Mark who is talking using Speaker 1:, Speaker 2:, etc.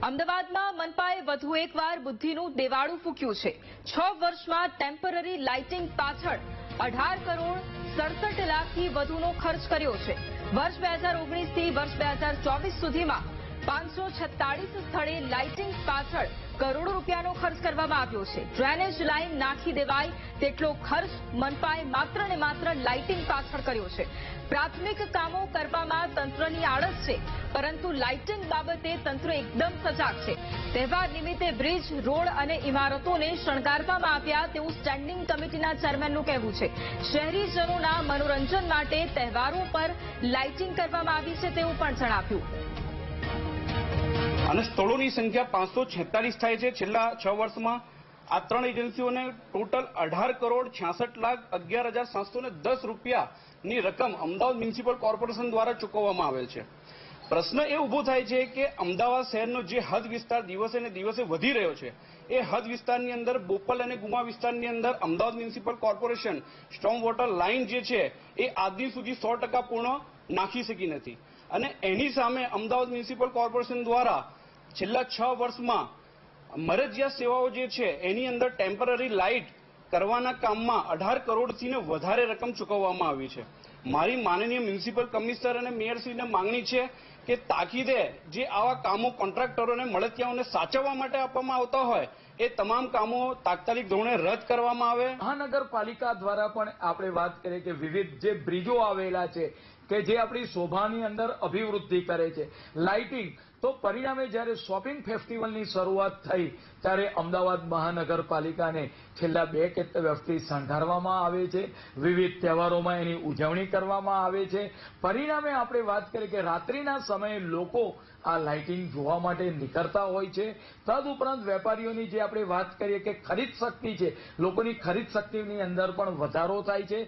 Speaker 1: અમદાવાદમાં મનપાએ વધુ એકવાર બુદ્ધિનું દેવાળું ફૂક્યું છે। 6 વર્ષમાં ટેમ્પરરી લાઇટિંગ પાછળ 18 કરોડ 67 લાખથી વધુનો ખર્ચ કર્યો છે। વર્ષ 2019 થી વર્ષ 2024 સુધીમાં 546 સ્થળે લાઇટિંગ પાછળ કરોડો રૂપિયાનો ખર્ચ કરવામાં આવ્યો છે। ડ્રેનેજ લાઇન નાખી દેવાય તેટલો ખર્ચ મનપાએ માત્ર ને માત્ર લાઇટિંગ પાછળ કર્યો છે। પ્રાથમિક કામો કરવામાં તંત્રની આળસ છે, પરંતુ લાઇટિંગ બાબતે તંત્ર એકદમ સજાગ છે। તહેવાર નિમિત્તે બ્રિજ, રોડ અને ઇમારતોને શણગારવામાં આવ્યા તેવું સ્ટેન્ડિંગ કમિટીના ચેરમેનનું કહેવું છે। શહેરીજનોના મનોરંજન માટે તહેવારો પર લાઇટિંગ કરવામાં આવી છે તેવું પણ જણાવ્યું।
Speaker 2: અને સ્થળોની સંખ્યા 546 થાય છે। છેલ્લા 6 વર્ષમાં આ ત્રણ એજન્સીઓને ટોટલ 18 કરોડ 66 લાખ 11,710 રૂપિયાની રકમ અમદાવાદ મ્યુનિસિપલ કોર્પોરેશન દ્વારા ચૂકવવામાં આવેલ છે। પ્રશ્ન એ ઉભો થાય છે કે અમદાવાદ શહેરનો જે હદ વિસ્તાર દિવસે ને દિવસે વધી રહ્યો છે, એ હદ વિસ્તારની અંદર બોપલ અને ગુમા વિસ્તારની અંદર Ahmedabad municipal corporation storm water line જે છે એ આજ દિન સુધી 100% પૂર્ણ નાખી શકી નથી। અને એની સામે અમદાવાદ મ્યુનિસિપલ કોર્પોરેશન દ્વારા છેલ્લા 6 વર્ષમાં મરજિયાત સેવાઓ જે છે એની અંદર ટેમ્પરરી લાઇટ કરવાના કામમાં 18 કરોડથી વધારે રકમ ચૂકવવામાં આવી છે। મારી માનનીય મ્યુનિસિપલ કમિશનર અને મેયરશ્રીને માંગણી છે કે તાકીદે જે આવા કામો કોન્ટ્રાક્ટરોને મળતિયાઓને સાચવવા માટે આપવામાં આવતા હોય એ તમામ કામો તાત્કાલિક ધોરણે રદ કરવામાં આવે।
Speaker 3: મહાનગરપાલિકા દ્વારા પણ આપણે વાત કરીએ કે વિવિધ જે બ્રિજો આવેલા છે કે જે આપણી શોભાની અંદર અભિવૃદ્ધિ કરે છે, લાઇટિંગ, તો પરિણામે જ્યારે શોપિંગ ફેસ્ટિવલની શરૂઆત થઈ ત્યારે અમદાવાદ મહાનગરપાલિકાને છેલ્લા 2 વર્ષથી શણગારવામાં આવે છે, વિવિધ તહેવારોમાં એની ઉજવણી કરવામાં આવે છે। પરિણામે આપણે વાત કરીએ કે રાત્રિના સમયે લોકો આ લાઇટિંગ જોવા માટે નીકળતા હોય છે। તદુપરાંત વેપારીઓની જે આપણે વાત કરીએ કે ખરીદ શક્તિ છે, લોકોની ખરીદ શક્તિની અંદર પણ વધારો થાય છે।